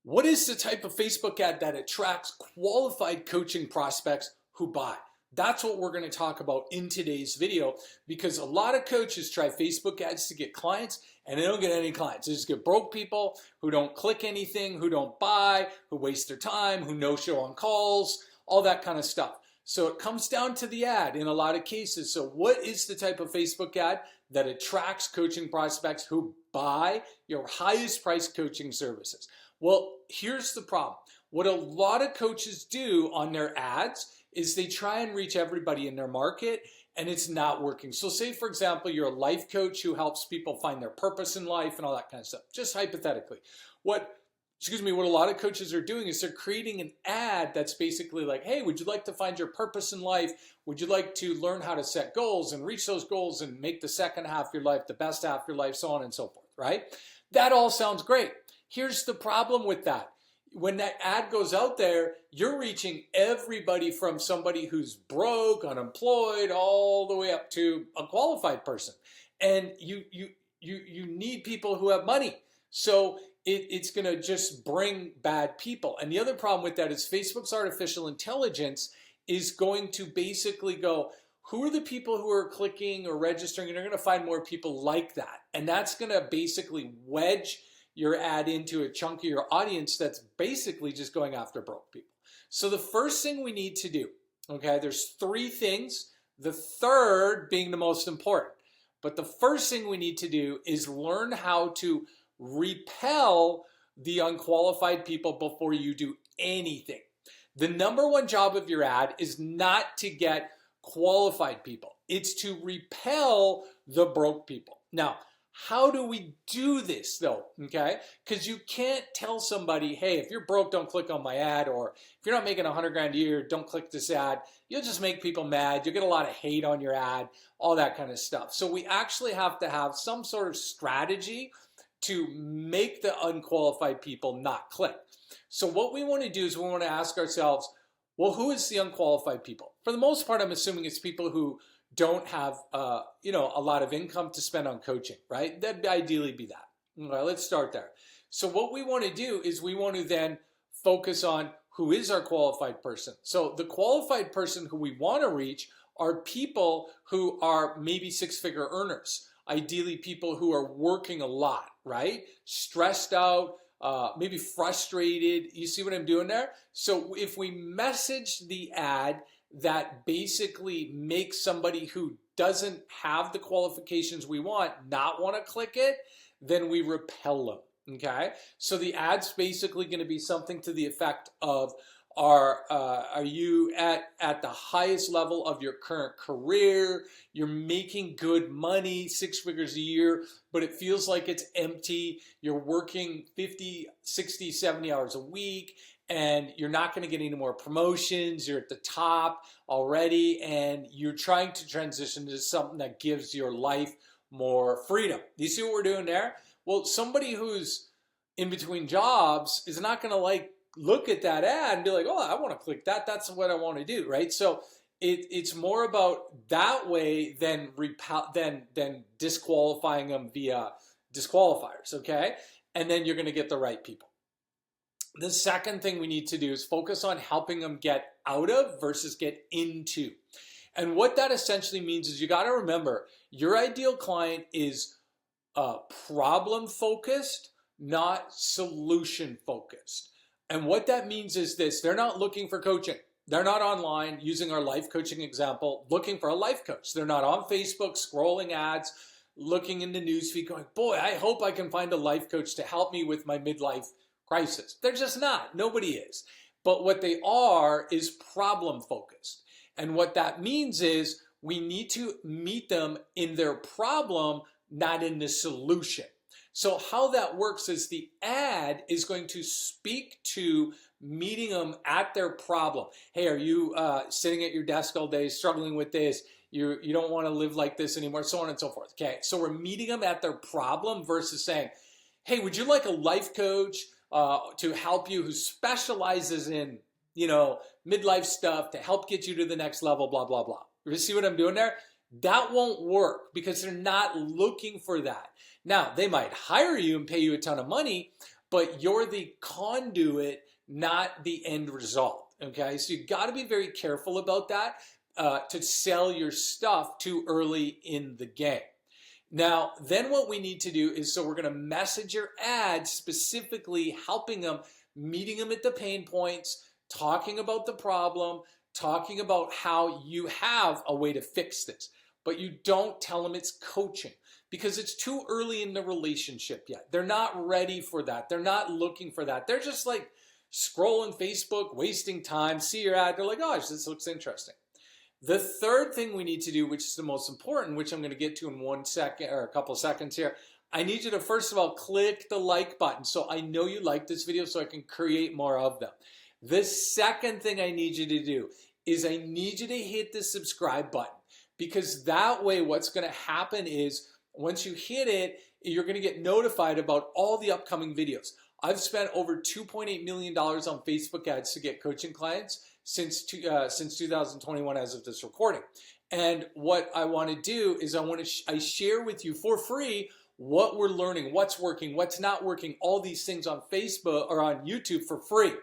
What is the type of Facebook ad that attracts qualified coaching prospects who buy? That's what we're going to talk about in today's video, because a lot of coaches try Facebook ads to get clients and they don't get any clients. They just get broke people who don't click anything, who don't buy, who waste their time, who no show on calls, all that kind of stuff. So it comes down to the ad in a lot of cases. So what is the type of Facebook ad that attracts coaching prospects who buy your highest priced coaching services? Well, here's the problem. What a lot of coaches do on their ads is they try and reach everybody in their market, and it's not working. So say, for example, you're a life coach who helps people find their purpose in life and all that kind of stuff, just hypothetically. What a lot of coaches are doing is they're creating an ad that's basically like, hey, would you like to find your purpose in life? Would you like to learn how to set goals and reach those goals and make the second half of your life the best half of your life, so on and so forth, right? That all sounds great. Here's the problem with that. When that ad goes out there, you're reaching everybody from somebody who's broke, unemployed, all the way up to a qualified person. And you need people who have money. So it's going to just bring bad people. And the other problem with that is Facebook's artificial intelligence is going to basically go, who are the people who are clicking or registering? And they're going to find more people like that. And that's going to basically wedge your ad into a chunk of your audience that's basically just going after broke people. So the first thing we need to do, okay, there's three things, the third being the most important. But the first thing we need to do is learn how to repel the unqualified people before you do anything. The number one job of your ad is not to get qualified people. It's to repel the broke people. Now, how do we do this though, okay? Because you can't tell somebody, hey, if you're broke, don't click on my ad, or if you're not making 100 grand a year, don't click this ad. You'll just make people mad. You'll get a lot of hate on your ad, all that kind of stuff. So we actually have to have some sort of strategy to make the unqualified people not click. So what we want to do is we want to ask ourselves, well, who is the unqualified people? For the most part, I'm assuming it's people who don't have a lot of income to spend on coaching, right? That'd ideally be that. All right, let's start there. So what we want to do is we want to then focus on who is our qualified person. So the qualified person who we want to reach are people who are maybe six-figure earners, ideally people who are working a lot, right? Stressed out, maybe frustrated. You see what I'm doing there? So if we message the ad that basically makes somebody who doesn't have the qualifications we want not want to click it, then we repel them, okay? So the ad's basically going to be something to the effect of, are you at the highest level of your current career? You're making good money, 6 figures a year, but it feels like it's empty. You're working 50, 60, 70 hours a week, and you're not going to get any more promotions. You're at the top already, and you're trying to transition to something that gives your life more freedom. Do you see what we're doing there? Well, somebody who's in between jobs is not going to look at that ad and be like, oh, I want to click that. That's what I want to do, right? So it's more about that way than disqualifying them via disqualifiers, okay? And then you're going to get the right people. The second thing we need to do is focus on helping them get out of versus get into. And what that essentially means is you got to remember, your ideal client is problem focused, not solution focused. And what that means is this: they're not looking for coaching. They're not online, using our life coaching example, looking for a life coach. They're not on Facebook scrolling ads, looking in the newsfeed going, boy, I hope I can find a life coach to help me with my midlife crisis. They're just not. Nobody is. But what they are is problem focused. And what that means is we need to meet them in their problem, not in the solution. So how that works is the ad is going to speak to meeting them at their problem. Hey, are you sitting at your desk all day, struggling with this? You don't want to live like this anymore, so on and so forth. Okay, so we're meeting them at their problem versus saying, hey, would you like a life coach to help you who specializes in, midlife stuff to help get you to the next level, blah, blah, blah. You see what I'm doing there? That won't work because they're not looking for that. Now, they might hire you and pay you a ton of money, but you're the conduit, not the end result. Okay, so you got to be very careful about that to sell your stuff too early in the game. Now, then what we need to do is, so we're going to message your ads specifically helping them, meeting them at the pain points, talking about the problem, talking about how you have a way to fix this. But you don't tell them it's coaching because it's too early in the relationship yet. They're not ready for that. They're not looking for that. They're just like scrolling Facebook, wasting time, see your ad. They're like, oh, this looks interesting. The third thing we need to do, which is the most important, which I'm going to get to in 1 second or a couple of seconds here, I need you to first of all click the like button so I know you like this video so I can create more of them. The second thing I need you to do is I need you to hit the subscribe button, because that way what's going to happen is once you hit it, you're going to get notified about all the upcoming videos. I've spent over $2.8 million on Facebook ads to get coaching clients since 2021 as of this recording. And what I want to do is I share with you for free what we're learning, what's working, what's not working, all these things on Facebook or on YouTube for free.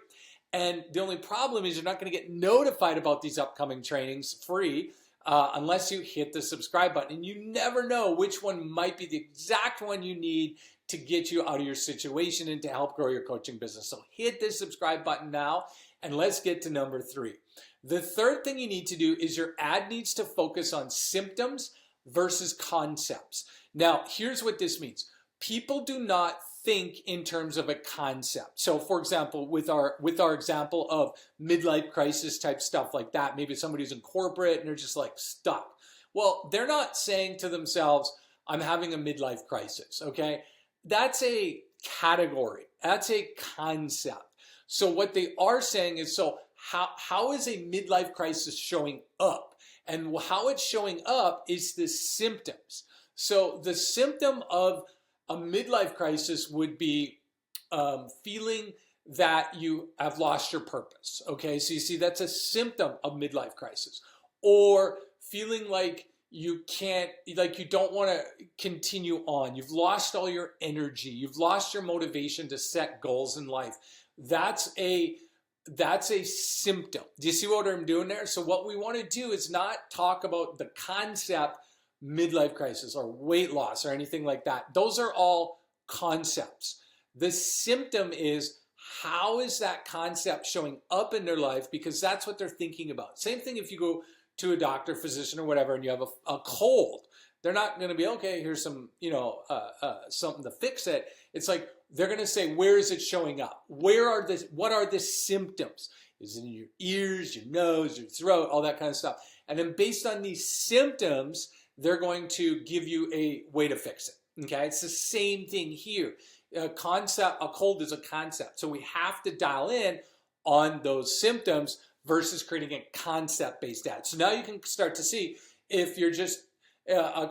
And the only problem is you're not going to get notified about these upcoming trainings free unless you hit the subscribe button. And you never know which one might be the exact one you need to get you out of your situation and to help grow your coaching business. So hit the subscribe button now, and let's get to number 3. The third thing you need to do is your ad needs to focus on symptoms versus concepts. Now, here's what this means. People do not think in terms of a concept. So for example, with our example of midlife crisis type stuff like that, maybe somebody's in corporate and they're just like stuck. Well, they're not saying to themselves, I'm having a midlife crisis, okay? That's a category. That's a concept. So what they are saying is, so how is a midlife crisis showing up? And how it's showing up is the symptoms. So the symptom of a midlife crisis would be feeling that you have lost your purpose. Okay, so you see that's a symptom of midlife crisis. Or feeling like you can't, like you don't want to continue on. You've lost all your energy. You've lost your motivation to set goals in life. That's a symptom. Do you see what I'm doing there? So what we want to do is not talk about the concept midlife crisis or weight loss or anything like that. Those are all concepts. The symptom is, how is that concept showing up in their life, because that's what they're thinking about. Same thing if you go to a doctor, physician, or whatever, and you have a cold. They're not going to be, okay, here's some, something to fix it. It's like they're going to say, where is it showing up? What are the symptoms? Is it in your ears, your nose, your throat, all that kind of stuff? And then based on these symptoms, they're going to give you a way to fix it. Okay, it's the same thing here. A cold is a concept. So we have to dial in on those symptoms versus creating a concept-based ad. So now you can start to see if you're just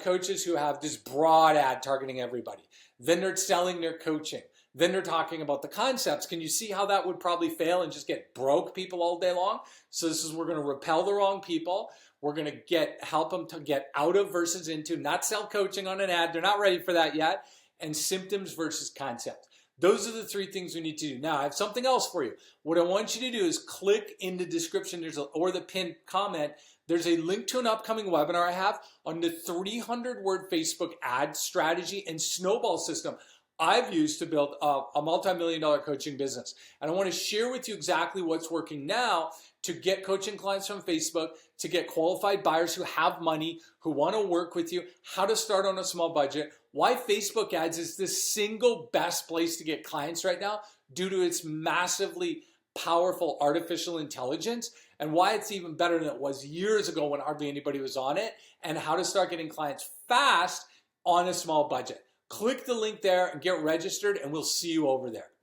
coaches who have this broad ad targeting everybody. Then they're selling their coaching. Then they're talking about the concepts. Can you see how that would probably fail and just get broke people all day long? So we're going to repel the wrong people. We're going to help them to get out of versus into, not sell coaching on an ad. They're not ready for that yet. And symptoms versus concept. Those are the 3 things we need to do. Now, I have something else for you. What I want you to do is click in the description or the pinned comment. There's a link to an upcoming webinar I have on the 300-word Facebook ad strategy and snowball system I've used to build a multi-million-dollar coaching business. And I want to share with you exactly what's working now to get coaching clients from Facebook, to get qualified buyers who have money, who want to work with you, how to start on a small budget, why Facebook ads is the single best place to get clients right now due to its massively powerful artificial intelligence, and why it's even better than it was years ago when hardly anybody was on it, and how to start getting clients fast on a small budget. Click the link there and get registered, and we'll see you over there.